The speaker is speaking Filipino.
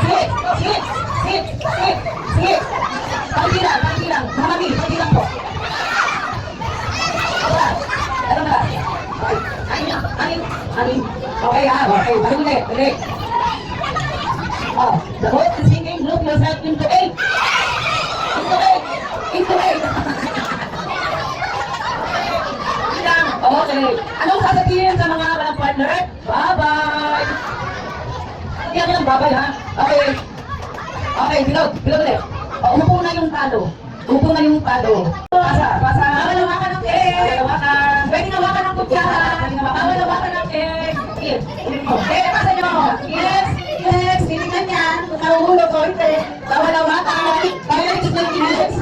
Sige, sige, sige, sige, sige. Pagbilang. Mamami, pagbilang po. Ano na? Anin. Okay, okay. Ulit. Oh, the host is singing, look yourself into eight. Into eight. Okay. Anong sasabihin sa mga walang partner? Bye-bye. Hindi kami ng bye-bye, ha? Okay. Okay, bilog ulit. Umupo na yung talo. Pasa. Hawakan ng cake. Pwede hawakan ng kutsara. Hawakan ng cake. Okay, pasa nyo. Yes. Tinignan niya. Kung nahuhulog ko, hindi. Hawakan. Kaya ito sa kinis.